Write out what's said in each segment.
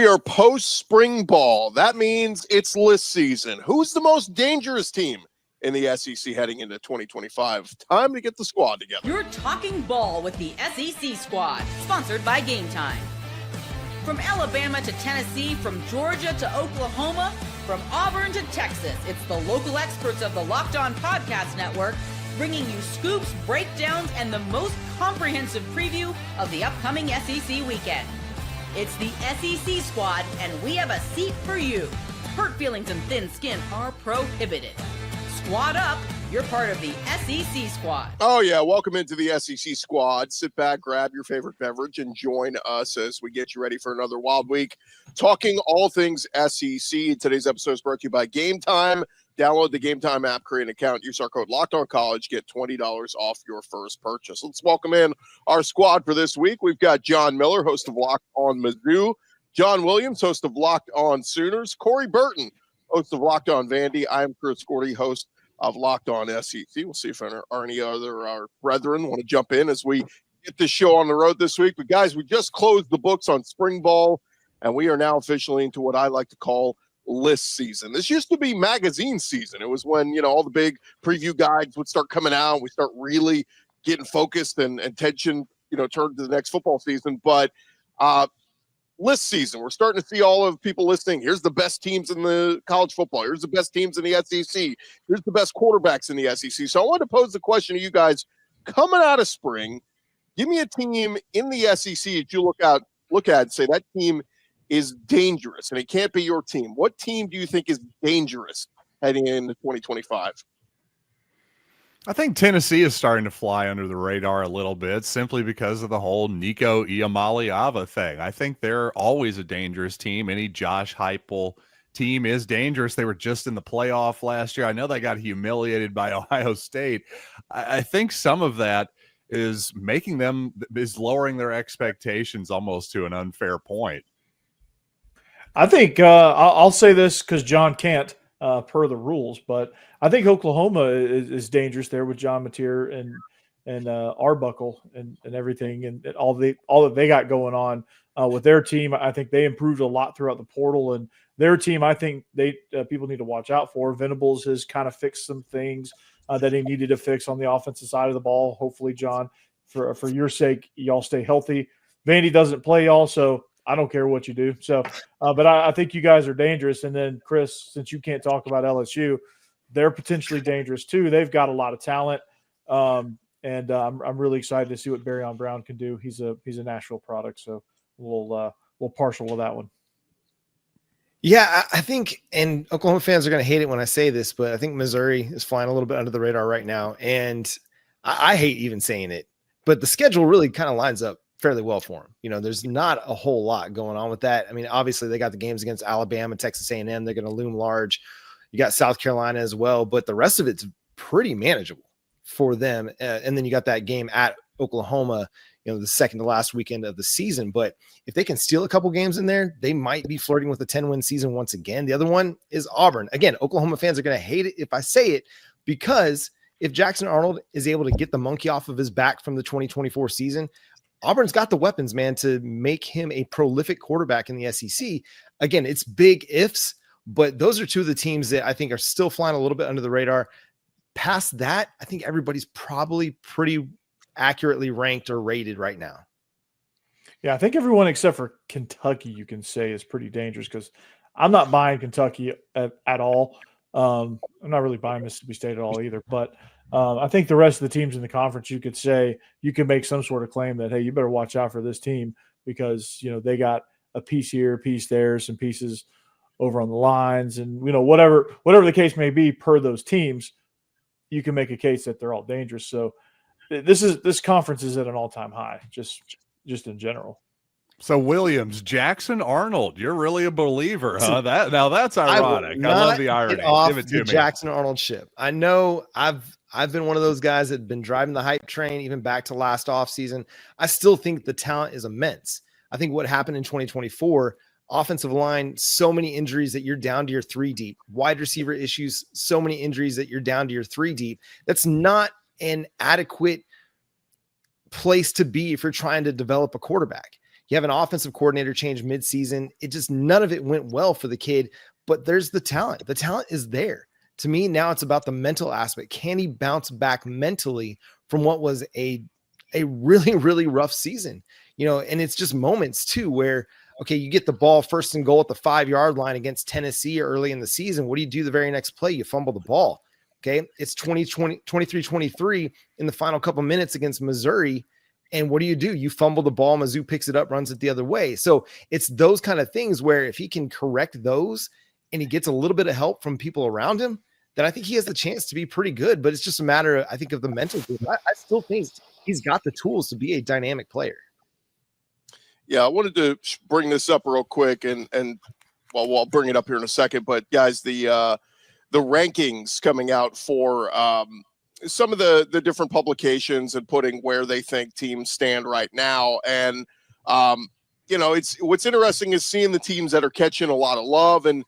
We are post-spring ball. That means it's list season. Who's the most dangerous team in the SEC heading into 2025? Time to get the squad together. You're talking ball with the SEC squad, sponsored by Game Time. From Alabama to Tennessee, from Georgia to Oklahoma, from Auburn to Texas, it's the local experts of the Locked On Podcast Network bringing you scoops, breakdowns, and the most comprehensive preview of the upcoming SEC weekend. It's the SEC squad, and we have a seat for you. Hurt feelings and thin skin are prohibited. Squad up. You're part of the SEC squad. Oh, yeah. Welcome into the SEC squad. Sit back, grab your favorite beverage, and join us as we get you ready for another wild week. Talking all things SEC. Today's episode is brought to you by Game Time. Download the Game Time app, create an account, use our code LOCKEDONCollege, get $20 off your first purchase. Let's welcome in our squad for this week. We've got John Miller, host of Locked On Mizzou, John Williams, host of Locked On Sooners, Corey Burton, host of Locked On Vandy. I'm Chris Gordy, host of Locked On SEC. We'll see if there are any other our brethren want to jump in as we get this show on the road this week. But guys, we just closed the books on spring ball, and we are now officially into what I like to call list season. This used to be magazine season. It was when, all the big preview guides would start coming out. We start really getting focused and attention, turned to the next football season. But list season, we're starting to see all of people listing. Here's the best teams in the college football. Here's the best teams in the SEC. Here's the best quarterbacks in the SEC. So I want to pose the question to you guys coming out of spring. Give me a team in the SEC that you look at and say that team is dangerous, and it can't be your team. What team do you think is dangerous heading into 2025? I think Tennessee is starting to fly under the radar a little bit simply because of the whole Nico Iamaleava thing. I think they're always a dangerous team. Any Josh Heupel team is dangerous. They were just in the playoff last year. I know they got humiliated by Ohio State. I think some of that is lowering their expectations almost to an unfair point. I think I'll say this because John can't per the rules, but I think Oklahoma is dangerous there with John Mateer and Arbuckle and everything and all that they got going on with their team. I think they improved a lot throughout the portal, and their team I think people need to watch out for. Venables has kind of fixed some things that he needed to fix on the offensive side of the ball. Hopefully, John, for your sake, y'all stay healthy. Vandy doesn't play y'all, so I don't care what you do. So, but I think you guys are dangerous. And then, Chris, since you can't talk about LSU, they're potentially dangerous too. They've got a lot of talent, and I'm really excited to see what Barryon Brown can do. He's a Nashville product, so we'll partial to that one. Yeah, I think, and Oklahoma fans are going to hate it when I say this, but I think Missouri is flying a little bit under the radar right now, and I hate even saying it, but the schedule really kind of lines up fairly well for them. There's not a whole lot going on with that. I mean, obviously they got the games against Alabama, Texas A&M. They're going to loom large. You got South Carolina as well, but the rest of it's pretty manageable for them. And then you got that game at Oklahoma, the second to last weekend of the season. But if they can steal a couple games in there, they might be flirting with a 10-win season once again. The other one is Auburn. Again, Oklahoma fans are going to hate it if I say it, because if Jackson Arnold is able to get the monkey off of his back from the 2024 season, Auburn's got the weapons, man, to make him a prolific quarterback in the SEC. Again, it's big ifs, but those are two of the teams that I think are still flying a little bit under the radar. Past that, I think everybody's probably pretty accurately ranked or rated right now. Yeah, I think everyone except for Kentucky, you can say, is pretty dangerous, because I'm not buying Kentucky at all. I'm not really buying Mississippi State at all either, but I think the rest of the teams in the conference, you could say, you can make some sort of claim that, hey, you better watch out for this team, because, they got a piece here, a piece there, some pieces over on the lines, and, whatever the case may be per those teams, you can make a case that they're all dangerous. So this conference is at an all-time high, just in general. So Williams, Jackson Arnold, you're really a believer, huh? That's ironic. I love the irony. Give it to me. Jackson Arnold ship. I know I've been one of those guys that have been driving the hype train even back to last offseason. I still think the talent is immense. I think what happened in 2024, offensive line, so many injuries that you're down to your 3 deep. Wide receiver issues, so many injuries that you're down to your 3 deep. That's not an adequate place to be if you're trying to develop a quarterback. You have an offensive coordinator change midseason. None of it went well for the kid, but there's the talent. The talent is there. To me, now it's about the mental aspect. Can he bounce back mentally from what was a really, really rough season? And it's just moments too, where, okay, you get the ball first and goal at the 5-yard line against Tennessee early in the season. What do you do the very next play? You fumble the ball. Okay. It's 23-23 in the final couple minutes against Missouri. And what do? You fumble the ball. Mizzou picks it up, runs it the other way. So it's those kind of things where if he can correct those and he gets a little bit of help from people around him, then I think he has the chance to be pretty good. But it's just a matter, I think, of the mental game. I still think he's got the tools to be a dynamic player. Yeah, I wanted to bring this up real quick, and well, I'll bring it up here in a second. But guys, the rankings coming out for some of the different publications and putting where they think teams stand right now, and it's what's interesting is seeing the teams that are catching a lot of love, and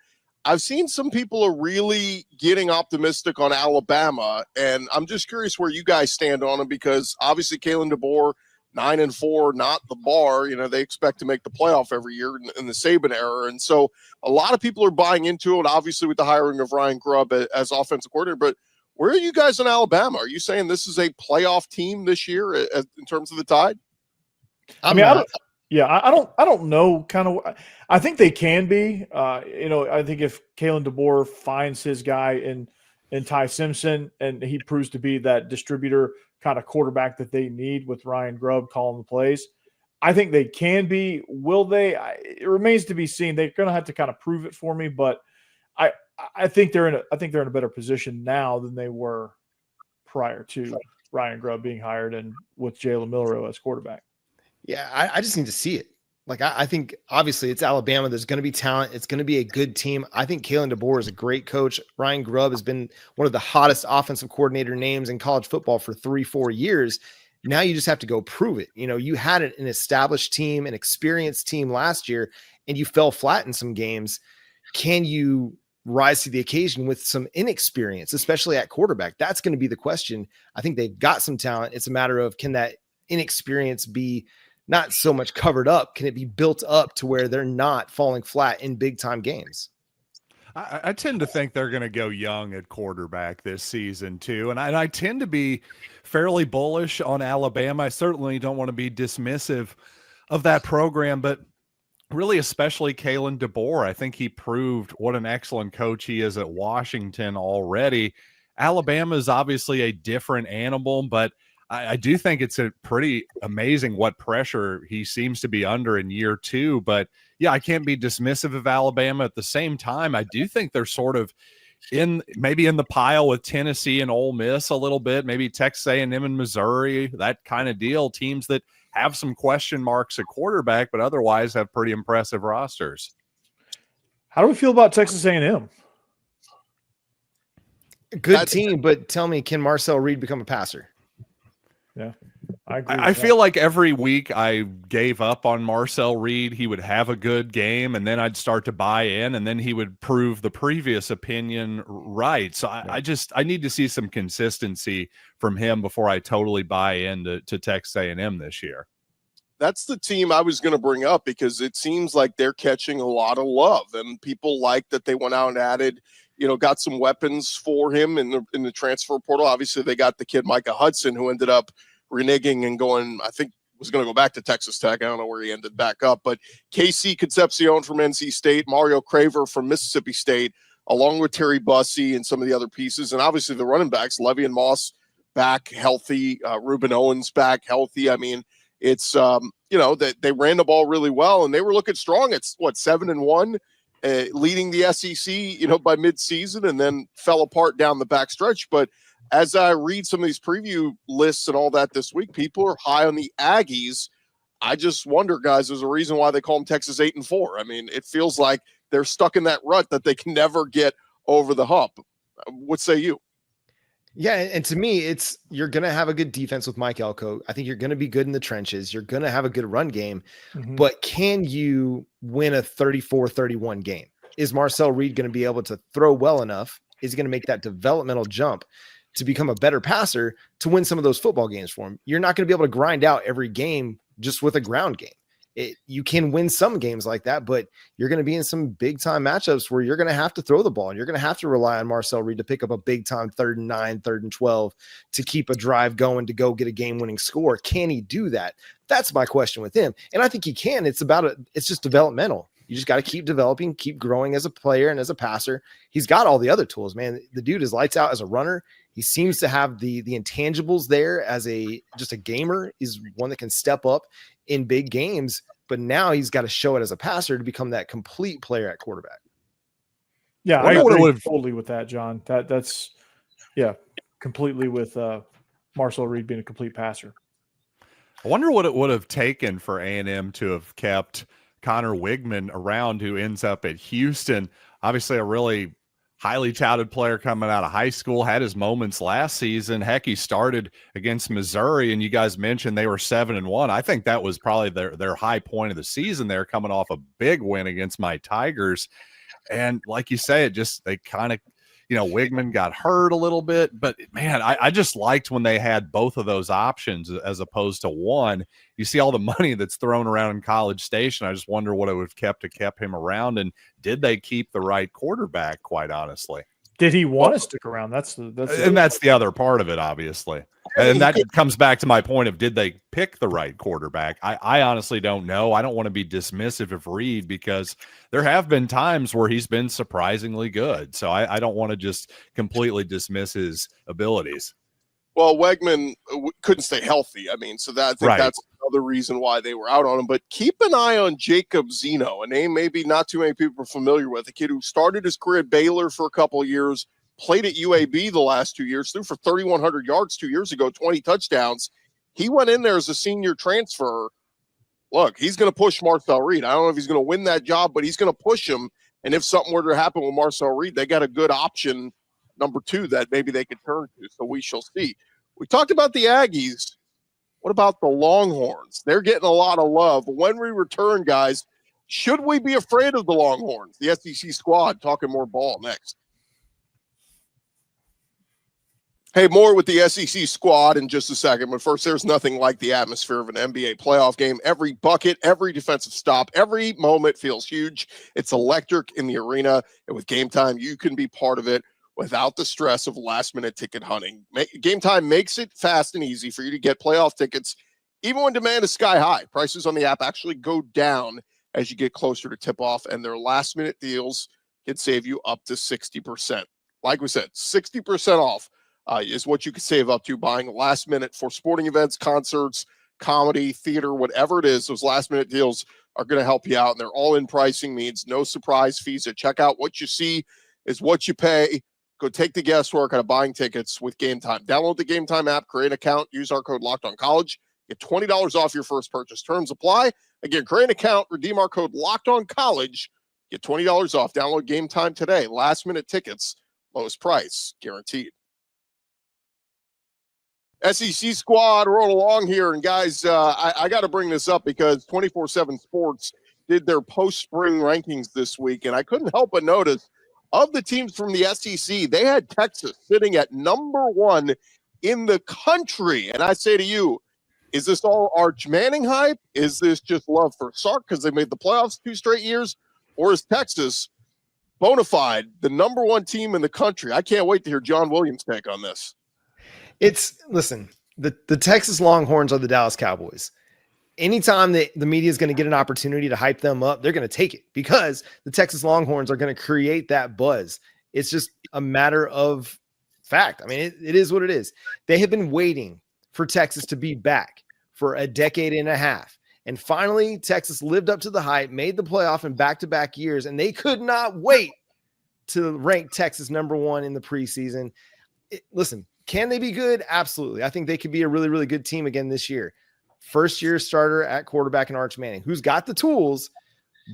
I've seen some people are really getting optimistic on Alabama, and I'm just curious where you guys stand on them, because obviously Kalen DeBoer, 9-4, not the bar. They expect to make the playoff every year in the Saban era. And so a lot of people are buying into it, obviously with the hiring of Ryan Grubb as offensive coordinator. But where are you guys in Alabama? Are you saying this is a playoff team this year in terms of the Tide? I don't know. Kind of, I think they can be. I think if Kalen DeBoer finds his guy in Ty Simpson and he proves to be that distributor kind of quarterback that they need with Ryan Grubb calling the plays, I think they can be. Will they? It remains to be seen. They're going to have to kind of prove it for me, but I think they're in a better position now than they were prior to Ryan Grubb being hired and with Jalen Milroe as quarterback. Yeah, I just need to see it. Like, I think obviously it's Alabama. There's going to be talent. It's going to be a good team. I think Kalen DeBoer is a great coach. Ryan Grubb has been one of the hottest offensive coordinator names in college football for 3-4 years. Now you just have to go prove it. You had an established team, an experienced team last year, and you fell flat in some games. Can you rise to the occasion with some inexperience, especially at quarterback? That's going to be the question. I think they've got some talent. It's a matter of, can that inexperience be not so much covered up? Can it be built up to where they're not falling flat in big time games? I tend to think they're going to go young at quarterback this season too. And I tend to be fairly bullish on Alabama. I certainly don't want to be dismissive of that program, but really, especially Kalen DeBoer. I think he proved what an excellent coach he is at Washington already. Alabama is obviously a different animal, but I do think it's a pretty amazing what pressure he seems to be under in year two. But yeah, I can't be dismissive of Alabama. At the same time, I do think they're sort of maybe in the pile with Tennessee and Ole Miss a little bit, maybe Texas A&M and Missouri, that kind of deal. Teams that have some question marks at quarterback, but otherwise have pretty impressive rosters. How do we feel about Texas A&M? Good team, but tell me, can Marcel Reed become a passer? Yeah, I agree. I feel like every week I gave up on Marcel Reed. He would have a good game, and then I'd start to buy in, and then he would prove the previous opinion right. So I need to see some consistency from him before I totally buy into Texas A&M this year. That's the team I was going to bring up, because it seems like they're catching a lot of love, and people like that they went out and added, got some weapons for him in the transfer portal. Obviously, they got the kid Micah Hudson, who ended up reneging and going, I think was going to go back to Texas Tech. I don't know where he ended back up, but Casey Concepcion from NC State, Mario Craver from Mississippi State, along with Terry Bussey and some of the other pieces. And obviously the running backs, Le'Veon Moss back healthy, Reuben Owens back healthy. I mean, it's, that they ran the ball really well, and they were looking strong. It's 7-1, leading the SEC, by mid-season, and then fell apart down the back stretch. But as I read some of these preview lists and all that this week, people are high on the Aggies. I just wonder, guys, there's a reason why they call them Texas 8-4. I mean, it feels like they're stuck in that rut that they can never get over the hump. What say you? Yeah, and to me, you're going to have a good defense with Mike Elko. I think you're going to be good in the trenches. You're going to have a good run game. Mm-hmm. But can you win a 34-31 game? Is Marcel Reed going to be able to throw well enough? Is he going to make that developmental jump to become a better passer to win some of those football games for him? You're not going to be able to grind out every game just with a ground game. You can win some games like that, but you're going to be in some big time matchups where you're going to have to throw the ball and you're going to have to rely on Marcel Reed to pick up a big time 3rd and 9, 3rd and 12 to keep a drive going to go get a game winning score. Can he do that? That's my question with him. And I think he can. It's just developmental. You just got to keep developing, keep growing as a player and as a passer. He's got all the other tools, man. The dude is lights out as a runner. He seems to have the intangibles there as just a gamer. He's one that can step up in big games, but now he's got to show it as a passer to become that complete player at quarterback. Yeah, I agree totally with that, John. That's completely with Marcel Reed being a complete passer. I wonder what it would have taken for A&M to have kept Connor Wigman around, who ends up at Houston. Obviously a really highly touted player coming out of high school, had his moments last season. Heck, he started against Missouri, and you guys mentioned they were 7-1. I think that was probably their high point of the season there, coming off a big win against my Tigers. And like you say, they kind of, Wigman got hurt a little bit, but man, I just liked when they had both of those options as opposed to one. You see all the money that's thrown around in College Station. I just wonder what it would have kept him around, and did they keep the right quarterback? Quite honestly, did he want to stick around? That's the other part of it, obviously. And that comes back to my point of, did they pick the right quarterback? I honestly don't know. I don't want to be dismissive of Reed because there have been times where he's been surprisingly good. So I don't want to just completely dismiss his abilities. Well, Wegman couldn't stay healthy. I mean, so that's another reason why they were out on him. But keep an eye on Jacob Zeno, a name maybe not too many people are familiar with, a kid who started his career at Baylor for a couple of years, played at UAB the last 2 years, threw for 3,100 yards 2 years ago, 20 touchdowns. He went in there as a senior transfer. Look, he's going to push Marcel Reed. I don't know if he's going to win that job, but he's going to push him. And if something were to happen with Marcel Reed, they got a good option, number 2, that maybe they could turn to. So we shall see. We talked about the Aggies. What about the Longhorns? They're getting a lot of love. When we return, guys, should we be afraid of the Longhorns? The SEC squad talking more ball next. Hey, more with the SEC squad in just a second. But first, there's nothing like the atmosphere of an NBA playoff game. Every bucket, every defensive stop, every moment feels huge. It's electric in the arena. And with Game Time, you can be part of it without the stress of last-minute ticket hunting. Game Time makes it fast and easy for you to get playoff tickets, even when demand is sky high. Prices on the app actually go down as you get closer to tip-off, and their last-minute deals can save you up to 60%. Like we said, 60% off is what you can save up to buying last minute for sporting events, concerts, comedy, theater, whatever it is. Those last minute deals are going to help you out, and they're all in pricing, means no surprise fees at checkout. What you see is what you pay. Go take the guesswork out of buying tickets with Game Time. Download the Game Time app, create an account, use our code LOCKEDONCollege, get $20 off your first purchase. Terms apply. Again, create an account, redeem our code LOCKEDONCollege, get $20 off. Download Game Time today. Last minute tickets, lowest price guaranteed. SEC squad roll along here. And guys, I got to bring this up because 24/7 Sports did their post-spring rankings this week. And I couldn't help but notice of the teams from the SEC, they had Texas sitting at number 1 in the country. And I say to you, is this all Arch Manning hype? Is this just love for Sark because they made the playoffs 2 straight years? Or is Texas bona fide the number 1 team in the country? I can't wait to hear John Williams' take on this. Listen, the Texas Longhorns are the Dallas Cowboys. Anytime that the media is going to get an opportunity to hype them up, they're going to take it because the Texas Longhorns are going to create that buzz. It's just a matter of fact. I mean, it is what it is. They have been waiting for Texas to be back for a decade and a half. And finally, Texas lived up to the hype, made the playoff in back-to-back years, and they could not wait to rank Texas number 1 in the preseason. Listen, can they be good? Absolutely. I think they could be a really, really good team again this year. First-year starter at quarterback in Arch Manning, who's got the tools,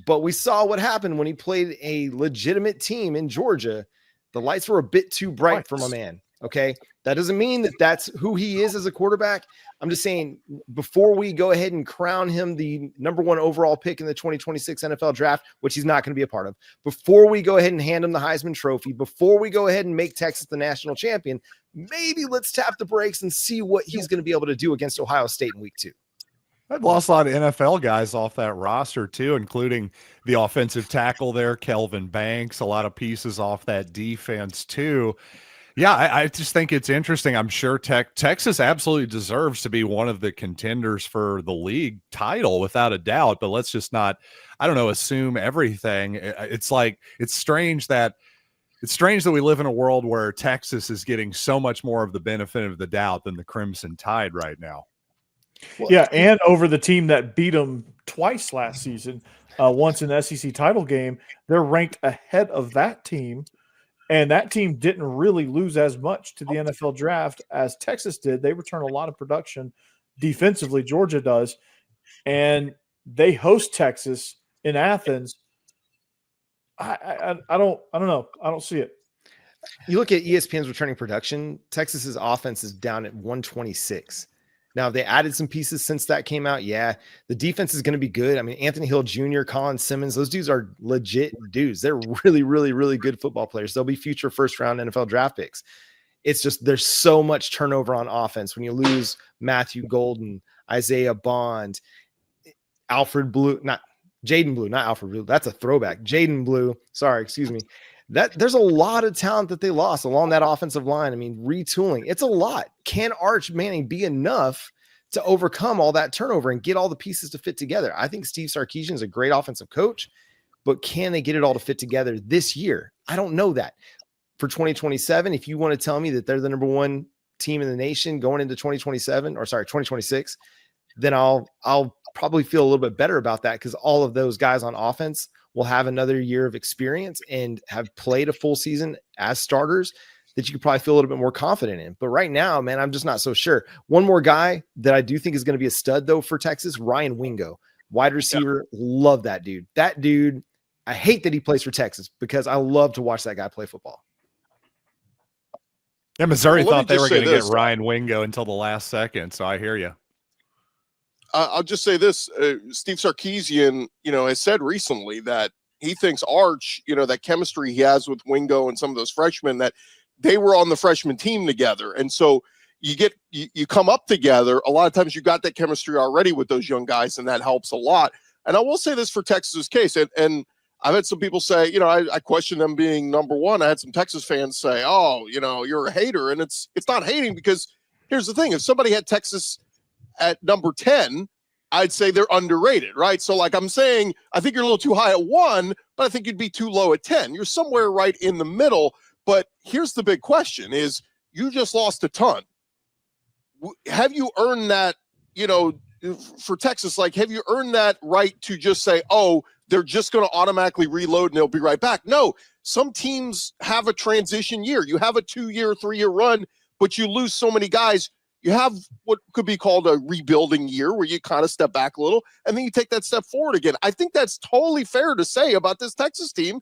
but we saw what happened when he played a legitimate team in Georgia. The lights were a bit too bright for my man, okay? That doesn't mean that that's who he is as a quarterback. I'm just saying before we go ahead and crown him the number 1 overall pick in the 2026 NFL draft, which he's not going to be a part of, before we go ahead and hand him the Heisman Trophy, before we go ahead and make Texas the national champion, maybe let's tap the brakes and see what he's going to be able to do against Ohio State in week 2. I've lost a lot of NFL guys off that roster too, including the offensive tackle there, Kelvin Banks, a lot of pieces off that defense too. Yeah, I just think it's interesting. I'm sure Texas absolutely deserves to be one of the contenders for the league title without a doubt, but let's just not, I don't know, assume everything. It's strange that we live in a world where Texas is getting so much more of the benefit of the doubt than the Crimson Tide right now. Yeah, and over the team that beat them twice last season, once in the SEC title game, they're ranked ahead of that team. And that team didn't really lose as much to the NFL draft as Texas did. They return a lot of production defensively. Georgia does. And they host Texas in Athens. I don't know. I don't see it. You look at ESPN's returning production, Texas's offense is down at 126. Now, they added some pieces since that came out. Yeah, the defense is going to be good. I mean, Anthony Hill Jr., Colin Simmons, those dudes are legit dudes. They're really, really, really good football players. They'll be future first-round NFL draft picks. It's just there's so much turnover on offense when you lose Matthew Golden, Isaiah Bond, Jaden Blue, not Alfred Blue. That's a throwback. Jaden Blue. Sorry, excuse me. There's a lot of talent that they lost along that offensive line. I mean, retooling, it's a lot. Can Arch Manning be enough to overcome all that turnover and get all the pieces to fit together? I think Steve Sarkisian is a great offensive coach, but can they get it all to fit together this year? I don't know that. For 2027, if you want to tell me that they're the number one team in the nation going into 2026, then I'll probably feel a little bit better about that, because all of those guys on offense will have another year of experience and have played a full season as starters that you could probably feel a little bit more confident in. But right now, man, I'm just not so sure. One more guy that I do think is going to be a stud, though, for Texas, Ryan Wingo, wide receiver. Yeah. Love that dude. That dude, I hate that he plays for Texas because I love to watch that guy play football. Yeah, Missouri thought they were going to get Ryan Wingo until the last second, so I hear you. I'll just say this. Steve Sarkisian, has said recently that he thinks Arch, that chemistry he has with Wingo and some of those freshmen, that they were on the freshman team together. And so you come up together. A lot of times you got that chemistry already with those young guys, and that helps a lot. And I will say this for Texas's case, and I've had some people say, I question them being number one. I had some Texas fans say, oh, you're a hater. And it's not hating, because here's the thing. If somebody had Texas at number 10, I'd say they're underrated, right? So like I'm saying, I think you're a little too high at 1, but I think you'd be too low at 10. You're somewhere right in the middle. But here's the big question is, you just lost a ton. Have you earned that, for Texas, like, have you earned that right to just say, oh, they're just going to automatically reload and they'll be right back? No, some teams have a transition year. You have a 2-year, 3-year run, but you lose so many guys. You have what could be called a rebuilding year, where you kind of step back a little and then you take that step forward again. I think that's totally fair to say about this Texas team.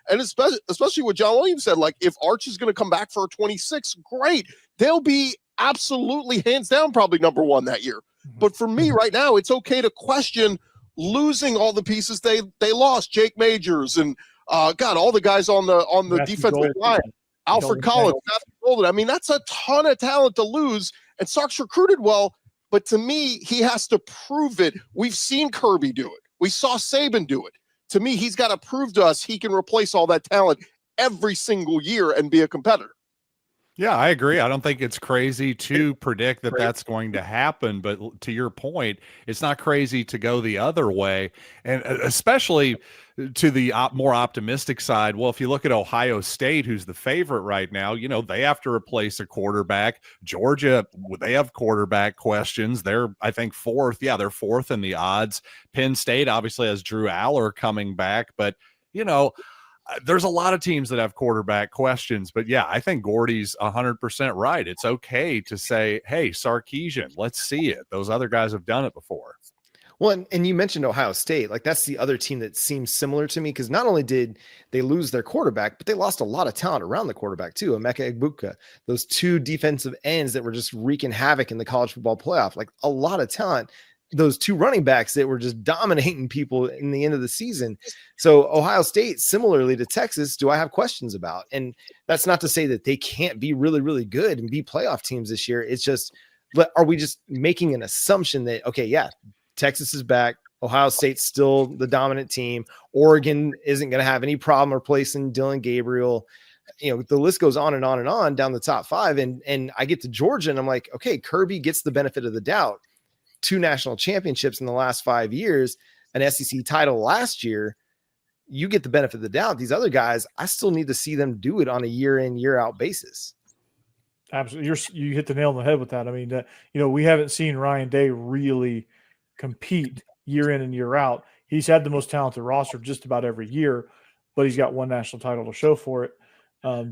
And especially what John Williams said, like, if Arch is going to come back for a 26, great. They'll be absolutely hands down probably number one that year. But for me right now, it's okay to question losing all the pieces they lost. Jake Majors and all the guys on the defensive line. Alfred Collins, Matthew Golden. I mean, that's a ton of talent to lose. And Sark's recruited well, but to me, he has to prove it. We've seen Kirby do it. We saw Saban do it. To me, he's got to prove to us he can replace all that talent every single year and be a competitor. Yeah, I agree. I don't think it's crazy to predict that that's going to happen. But to your point, it's not crazy to go the other way. And especially to the more optimistic side. Well, if you look at Ohio State, who's the favorite right now, they have to replace a quarterback. Georgia, they have quarterback questions. They're, I think, fourth. Yeah, they're fourth in the odds. Penn State obviously has Drew Aller coming back. But, there's a lot of teams that have quarterback questions, but yeah, I think Gordy's 100% right. It's okay to say, hey, Sarkisian, let's see it. Those other guys have done it before. Well, and you mentioned Ohio State. Like, that's the other team that seems similar to me, because not only did they lose their quarterback, but they lost a lot of talent around the quarterback too. Emeka Egbuka, those two defensive ends that were just wreaking havoc in the college football playoff, like a lot of talent. Those two running backs that were just dominating people in the end of the season. So Ohio State, similarly to Texas, do I have questions about? And that's not to say that they can't be really, really good and be playoff teams this year. It's just, but are we just making an assumption that, okay, yeah, Texas is back. Ohio State's still the dominant team. Oregon isn't going to have any problem replacing Dylan Gabriel. The list goes on and on and on down the top 5. And I get to Georgia and I'm like, okay, Kirby gets the benefit of the doubt. 2 national championships in the last 5 years, an SEC title last year. You get the benefit of the doubt. These other guys, I still need to see them do it on a year in, year out basis. Absolutely. You hit the nail on the head with that. I mean, we haven't seen Ryan Day really compete year in and year out. He's had the most talented roster just about every year, but he's got 1 national title to show for it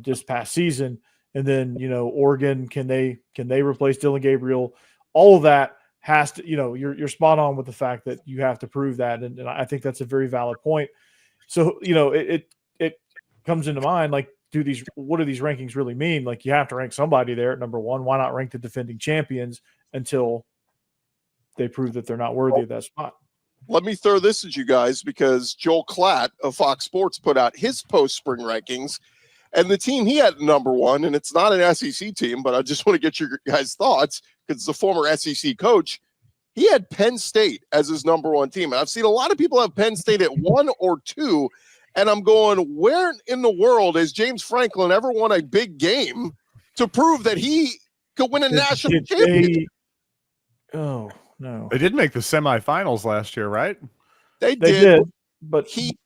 this past season. And then, Oregon, can they replace Dylan Gabriel? All of that has to, you're spot on with the fact that you have to prove that. And I think that's a very valid point. So, it comes into mind, like, what do these rankings really mean? Like, you have to rank somebody there at number 1. Why not rank the defending champions until they prove that they're not worthy of that spot? Let me throw this at you guys, because Joel Klatt of Fox Sports put out his post-spring rankings, and the team he had number 1, and it's not an SEC team, but I just want to get your guys' thoughts, because it's a former SEC coach. He had Penn State as his number 1 team. And I've seen a lot of people have Penn State at 1 or 2. And I'm going, where in the world has James Franklin ever won a big game to prove that he could win a national championship? Oh, no. They did make the semifinals last year, right? They did, but he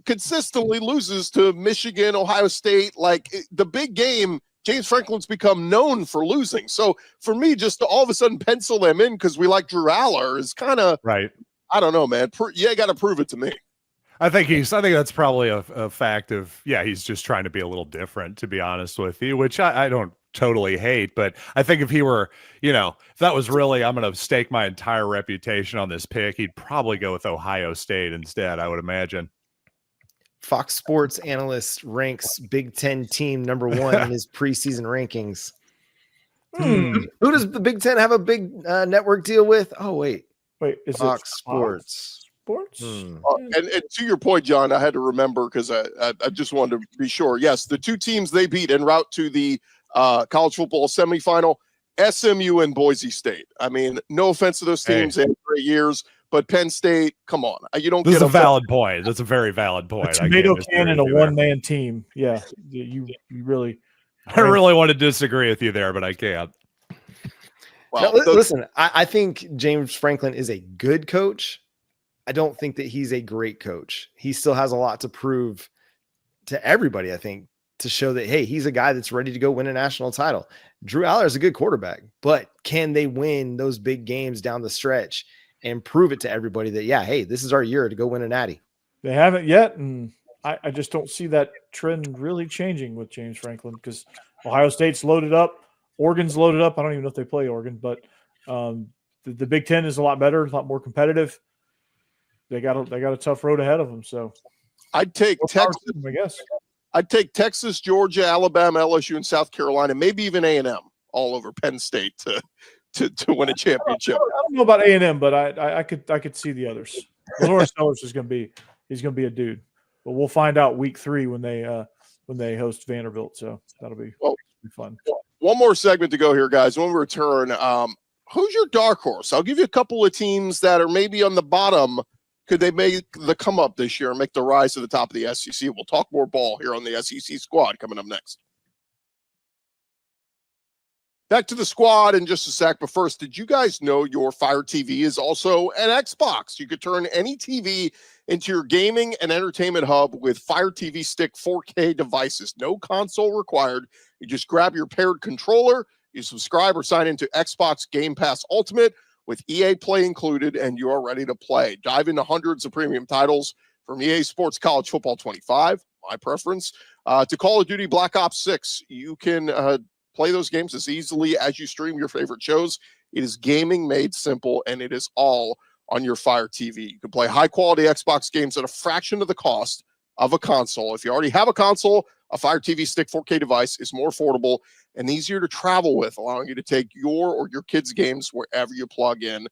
consistently loses to Michigan, Ohio State. Like, the big game, James Franklin's become known for losing. So for me, just to all of a sudden pencil them in because we like Drew Aller is kind of right. I don't know, man. You got to prove it to me. I think that's probably a fact of, he's just trying to be a little different, to be honest with you, which I don't totally hate. But I think if he were, if that was really, I'm going to stake my entire reputation on this pick, he'd probably go with Ohio State instead, I would imagine. Fox Sports analyst ranks Big Ten team number 1 in his preseason rankings. Who does the Big Ten have a big network deal with? Oh, wait, is Fox Sports? And to your point, John, I had to remember because I just wanted to be sure. Yes, the 2 teams they beat en route to the college football semifinal, SMU and Boise State. I mean, no offense to those teams, they had great years. But Penn State, come on. You don't This get is a valid point. That's a very valid point. A tomato can and a one-man team. Yeah, you really. I really want to disagree with you there, but I can't. Well, listen, I think James Franklin is a good coach. I don't think that he's a great coach. He still has a lot to prove to everybody, I think, to show that, hey, he's a guy that's ready to go win a national title. Drew Aller is a good quarterback, but can they win those big games down the stretch and prove it to everybody that, hey, this is our year to go win a natty? They haven't yet, and I just don't see that trend really changing with James Franklin because Ohio State's loaded up. Oregon's loaded up. I don't even know if they play Oregon, but the Big Ten is a lot better, a lot more competitive. They got a tough road ahead of them. So I'd take Texas. I guess I'd take Texas, Georgia, Alabama, LSU, and South Carolina, maybe even A&M all over Penn State to win a championship. I don't know about A&M, but I could see the others. Lawrence Sellers is going to be a dude, but we'll find out week 3 when they host Vanderbilt. So that'll be fun. One more segment to go here, guys. When we return, who's your dark horse? I'll give you a couple of teams that are maybe on the bottom. Could they make the come up this year and make the rise to the top of the SEC? We'll talk more ball here on the SEC Squad coming up next. Back to the squad in just a sec, but first, did you guys know your Fire TV is also an Xbox? You could turn any TV into your gaming and entertainment hub with Fire TV Stick 4K devices. No console required. You just grab your paired controller, you subscribe or sign into Xbox Game Pass Ultimate with EA Play included, and you are ready to play. Dive into hundreds of premium titles from EA Sports College Football 25, my preference, to Call of Duty Black Ops 6. You can play those games as easily as you stream your favorite shows. It is gaming made simple, and it is all on your Fire TV. You can play high-quality Xbox games at a fraction of the cost of a console. If you already have a console, a Fire TV Stick 4K device is more affordable and easier to travel with, allowing you to take your or your kids' games wherever you plug in.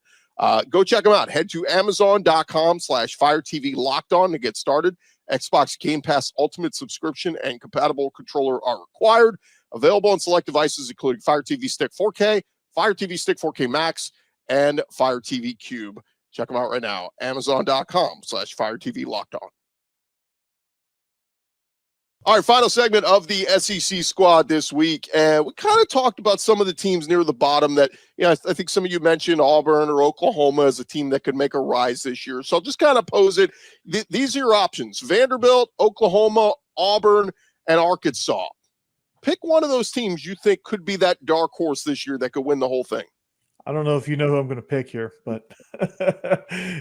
Go check them out. Head to Amazon.com/Fire TV Locked On to get started. Xbox Game Pass Ultimate subscription and compatible controller are required. Available on select devices, including Fire TV Stick 4K, Fire TV Stick 4K Max, and Fire TV Cube. Check them out right now. Amazon.com/Fire TV Locked On. All right, final segment of the SEC squad this week. And we kind of talked about some of the teams near the bottom that, I think some of you mentioned Auburn or Oklahoma as a team that could make a rise this year. So I'll just kind of pose it. These are your options: Vanderbilt, Oklahoma, Auburn, and Arkansas. Pick one of those teams you think could be that dark horse this year that could win the whole thing. I don't know if you know who I'm going to pick here, but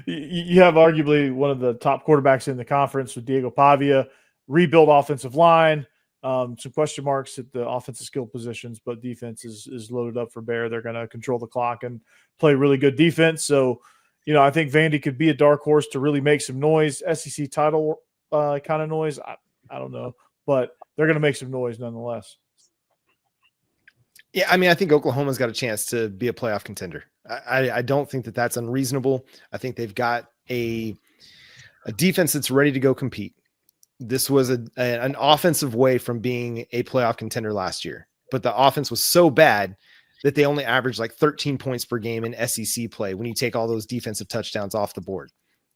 you have arguably one of the top quarterbacks in the conference with Diego Pavia. Rebuild offensive line, some question marks at the offensive skill positions, but defense is loaded up for bear. They're going to control the clock and play really good defense. So, I think Vandy could be a dark horse to really make some noise, SEC title kind of noise. I don't know, but they're going to make some noise nonetheless. Yeah, I think Oklahoma's got a chance to be a playoff contender. I don't think that that's unreasonable. I think they've got a defense that's ready to go compete. This was an offensive way from being a playoff contender last year, but the offense was so bad that they only averaged like 13 points per game in SEC play when you take all those defensive touchdowns off the board.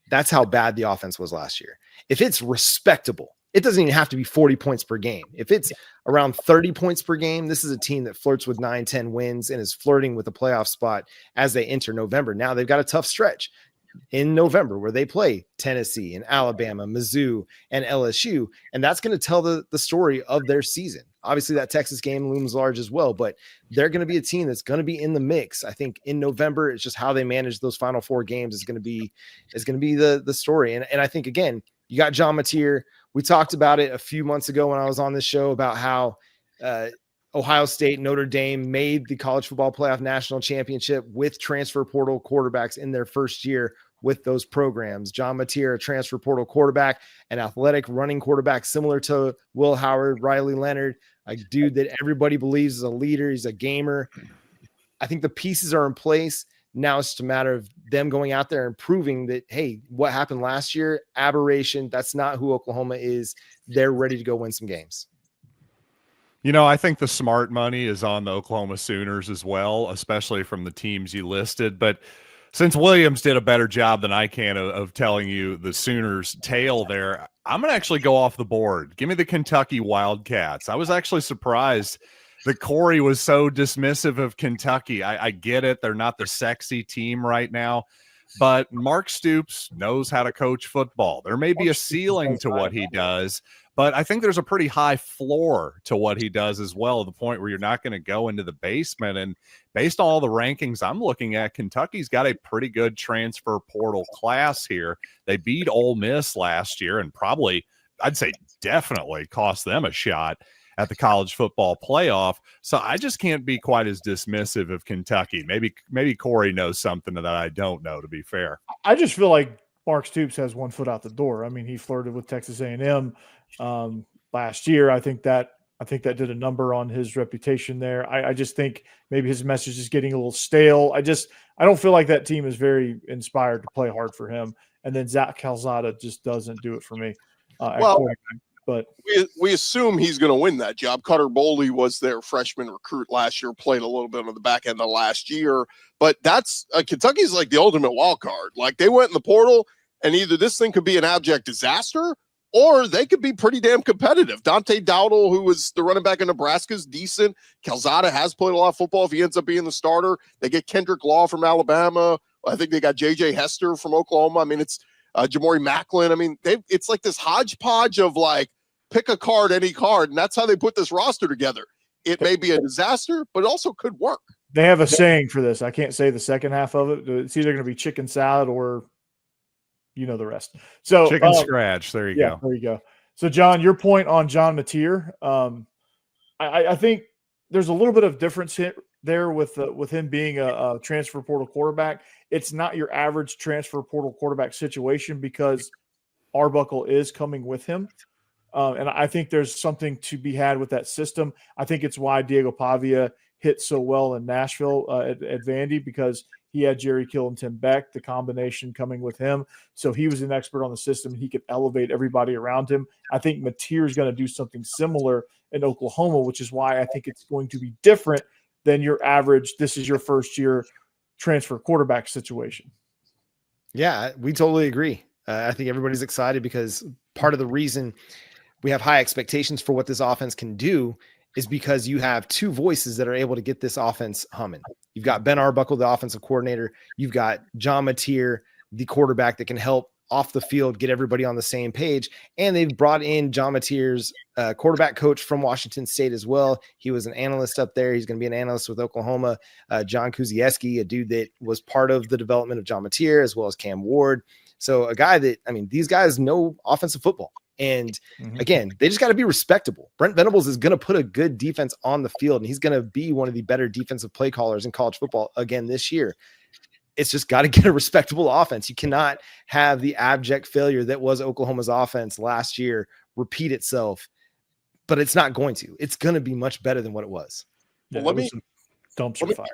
That's how bad the offense was last year. If it's respectable, it doesn't even have to be 40 points per game. If it's around 30 points per game, this is a team that flirts with 9-10 wins and is flirting with a playoff spot as they enter November. Now they've got a tough stretch in November where they play Tennessee and Alabama, Mizzou, and LSU. And that's going to tell the story of their season. Obviously that Texas game looms large as well, but they're going to be a team that's going to be in the mix. I think in November, it's just how they manage those final four games is going to be the story. And I think, again, you got John Mateer. We talked about it a few months ago when I was on this show about how Ohio State, Notre Dame made the college football playoff national championship with transfer portal quarterbacks in their first year with those programs. John Mateer, a transfer portal quarterback, an athletic running quarterback, similar to Will Howard, Riley Leonard, a dude that everybody believes is a leader. He's a gamer. I think the pieces are in place. Now it's just a matter of them going out there and proving that, hey, what happened last year, aberration. That's not who Oklahoma is. They're ready to go win some games. I think the smart money is on the Oklahoma Sooners as well, especially from the teams you listed. But since Williams did a better job than I can of telling you the Sooners' tale there, I'm going to actually go off the board. Give me the Kentucky Wildcats. I was actually surprised that Corey was so dismissive of Kentucky. I get it. They're not the sexy team right now, but Mark Stoops knows how to coach football. There may be a ceiling to what he does, but I think there's a pretty high floor to what he does as well, to the point where you're not going to go into the basement. And based on all the rankings I'm looking at, Kentucky's got a pretty good transfer portal class here. They beat Ole Miss last year and probably, I'd say definitely cost them a shot at the college football playoff. So I just can't be quite as dismissive of Kentucky. Maybe Corey knows something that I don't know, to be fair. I just feel like Mark Stoops has one foot out the door. I mean, he flirted with Texas A&M last year. I think that did a number on his reputation there. I just think maybe his message is getting a little stale. I don't feel like that team is very inspired to play hard for him. And then Zach Calzada just doesn't do it for me. But we assume he's going to win that job. Cutter Boley was their freshman recruit last year, played a little bit on the back end of last year. But that's Kentucky's like the ultimate wild card. Like they went in the portal, and either this thing could be an abject disaster, or they could be pretty damn competitive. Dante Dowdle, who was the running back in Nebraska, is decent. Calzada has played a lot of football if he ends up being the starter. They get Kendrick Law from Alabama. I think they got J.J. Hester from Oklahoma. I mean, it's Jamori Macklin. I mean, it's like this hodgepodge of like, pick a card, any card, and that's how they put this roster together. It may be a disaster, but it also could work. They have a saying for this. I can't say the second half of it. It's either going to be chicken salad or the rest. So chicken scratch. There you go. There you go. So John, your point on John Mateer, I think there's a little bit of difference there with him being a transfer portal quarterback. It's not your average transfer portal quarterback situation because Arbuckle is coming with him. And I think there's something to be had with that system. I think it's why Diego Pavia hit so well in Nashville at Vandy, because he had Jerry Kill and Tim Beck, the combination coming with him. So he was an expert on the system. He could elevate everybody around him. I think Mateer is going to do something similar in Oklahoma, which is why I think it's going to be different than your average, this is your first year transfer quarterback situation. Yeah, we totally agree. I think everybody's excited because part of the reason we have high expectations for what this offense can do is because you have two voices that are able to get this offense humming. You've got Ben Arbuckle, the offensive coordinator. You've got John Mateer, the quarterback that can help off the field, get everybody on the same page. And they've brought in John Mateer's quarterback coach from Washington State as well. He was an analyst up there. He's going to be an analyst with Oklahoma. John Kuzieski, a dude that was part of the development of John Mateer, as well as Cam Ward. So a guy that, I mean, these guys know offensive football. And again, they just got to be respectable. Brent Venables is going to put a good defense on the field, and he's going to be one of the better defensive play callers in college football again this year. It's just got to get a respectable offense. You cannot have the abject failure that was Oklahoma's offense last year repeat itself, but it's not going to. It's going to be much better than what it was. Yeah, Well, dumpster fire.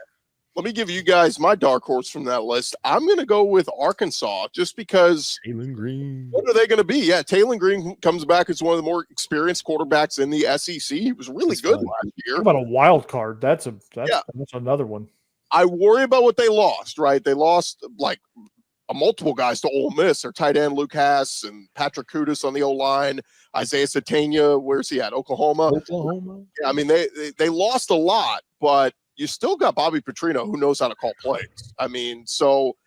Let me give you guys my dark horse from that list. I'm going to go with Arkansas just because. Taylor Green. What are they going to be? Yeah, Taylor Green comes back as one of the more experienced quarterbacks in the SEC. He was really good last year. What about a wild card? That's another one. I worry about what they lost, right? They lost like multiple guys to Ole Miss. Their tight end, Luke Hass, and Patrick Kudus on the O-line. Isaiah Satania, where's he at? Oklahoma. Yeah, I mean, they lost a lot, but you still got Bobby Petrino, who knows how to call plays. I mean, so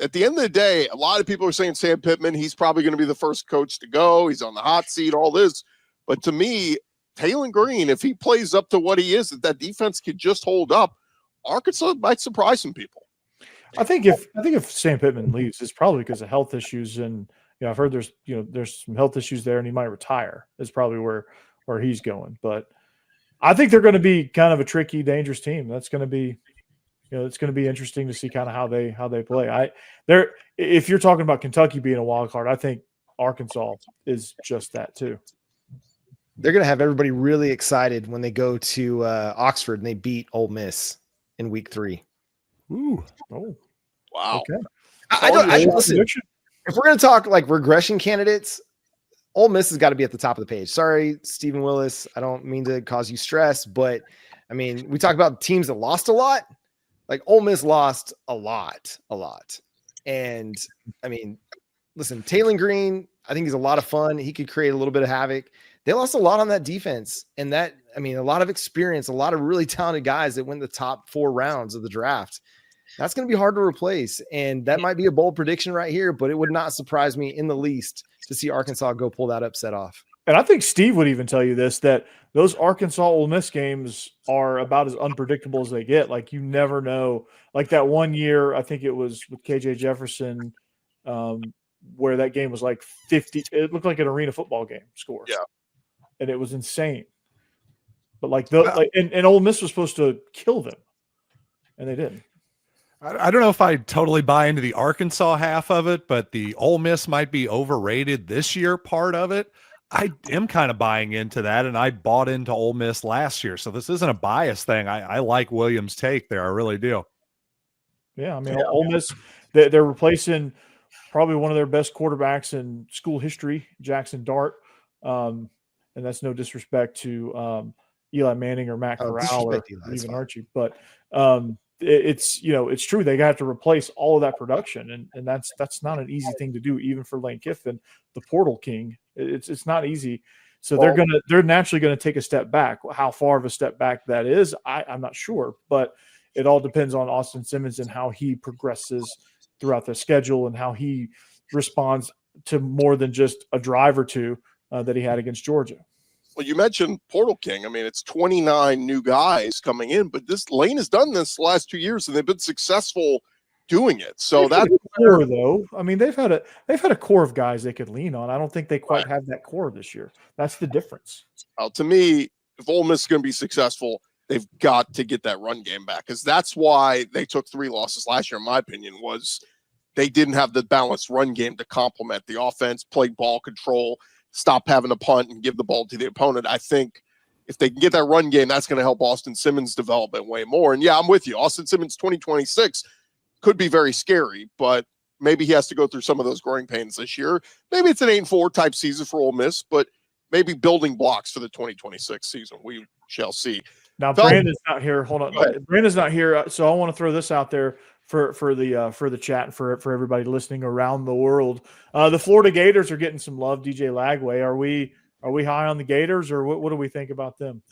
at the end of the day, a lot of people are saying Sam Pittman, he's probably going to be the first coach to go. He's on the hot seat, all this. But to me, Taylor Green, if he plays up to what he is, that defense could just hold up, Arkansas might surprise some people. I think if Sam Pittman leaves, it's probably because of health issues, and I've heard there's some health issues there, and he might retire. Is probably where he's going. But I think they're going to be kind of a tricky, dangerous team. That's going to be, it's going to be interesting to see kind of how they play. If you're talking about Kentucky being a wild card, I think Arkansas is just that too. They're going to have everybody really excited when they go to Oxford and they beat Ole Miss in week 3. Ooh. Oh, wow. Okay. I listen, if we're going to talk like regression candidates, Ole Miss has got to be at the top of the page. Sorry, Stephen Willis. I don't mean to cause you stress, but I mean, we talk about teams that lost a lot. Like Ole Miss lost a lot. And I mean, listen, Taylor Green, I think he's a lot of fun. He could create a little bit of havoc. They lost a lot on that defense, and a lot of experience, a lot of really talented guys that went the top 4 rounds of the draft. That's going to be hard to replace, and that might be a bold prediction right here, but it would not surprise me in the least to see Arkansas go pull that upset off. And I think Steve would even tell you this, that those Arkansas Ole Miss games are about as unpredictable as they get. Like, you never know. Like that one year, I think it was with KJ Jefferson, where that game was like 50. It looked like an arena football game score. Yeah. And it was insane. But and Ole Miss was supposed to kill them, and they didn't. I don't know if I totally buy into the Arkansas half of it, but the Ole Miss might be overrated this year part of it. I am kind of buying into that, and I bought into Ole Miss last year. So this isn't a bias thing. I like Williams' take there. I really do. Yeah, I mean, Ole Miss, they're replacing probably one of their best quarterbacks in school history, Jackson Dart. And that's no disrespect to Eli Manning or Matt Corral or even Archie. But it's true. They got to replace all of that production, and that's not an easy thing to do, even for Lane Kiffin, the portal king. It's not easy. So they're naturally going to take a step back. How far of a step back that is, I'm not sure, but it all depends on Austin Simmons and how he progresses throughout the schedule and how he responds to more than just a drive or two that he had against Georgia. Well, you mentioned Portal King. I mean, it's 29 new guys coming in, but this Lane has done this the last 2 years, and they've been successful doing it. So that's core, though. I mean, they've had a core of guys they could lean on. I don't think they quite have that core this year. That's the difference. To me, if Ole Miss is going to be successful, they've got to get that run game back, because that's why they took 3 losses last year, in my opinion, was they didn't have the balanced run game to complement the offense, play ball control, stop having to punt and give the ball to the opponent. I think if they can get that run game, that's going to help Austin Simmons development way more. And yeah, I'm with you. Austin Simmons 2026 could be very scary, but maybe he has to go through some of those growing pains this year. Maybe it's an 8-4 type season for Ole Miss, but maybe building blocks for the 2026 season. We shall see. Now, Brandon's not here. Hold on. Brandon's not here. So I want to throw this out there for the chat and for everybody listening around the world. The Florida Gators are getting some love. DJ Lagway, are we high on the Gators, or what do we think about them?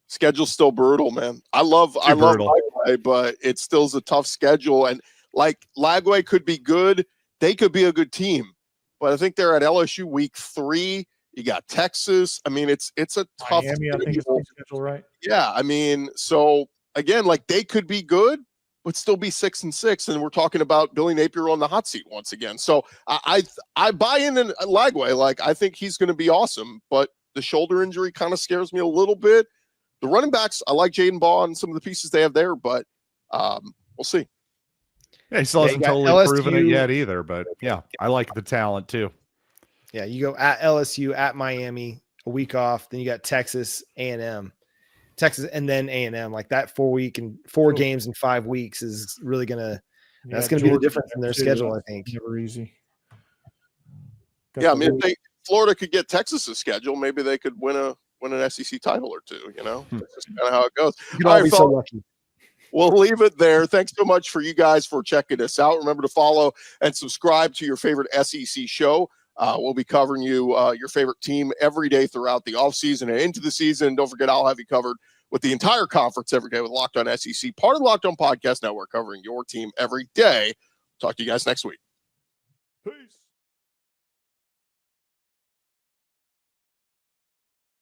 Schedule's still brutal, man. I love Lagway, but it still is a tough schedule. And like Lagway could be good, they could be a good team, but I think they're at LSU week 3. You got Texas. I mean, it's a tough Miami, I think it's the schedule, right? Yeah, I mean, so again, like they could be good, but still be 6-6, and we're talking about Billy Napier on the hot seat once again. So I buy in Lagway. Like I think he's going to be awesome, but the shoulder injury kind of scares me a little bit. The running backs, I like Jaden Baugh and some of the pieces they have there, but we'll see. Yeah, he still hasn't totally LSU, proven it yet either, but yeah, I like the talent too. Yeah, you go at LSU, at Miami, a week off, then you got Texas, A&M. Texas, and then A&M. Like that 4 games in 5 weeks is really that's gonna be the difference in their schedule, I think. Never easy. Yeah, I mean, if Florida could get Texas's schedule, maybe they could win an SEC title or two. You know, that's just kind of how it goes. You'd all be so lucky. We'll leave it there. Thanks so much for you guys for checking us out. Remember to follow and subscribe to your favorite SEC show. We'll be covering your favorite team every day throughout the offseason and into the season. Don't forget, I'll have you covered with the entire conference every day with Locked On SEC, part of the Locked On Podcast Network, covering your team every day. Talk to you guys next week. Peace.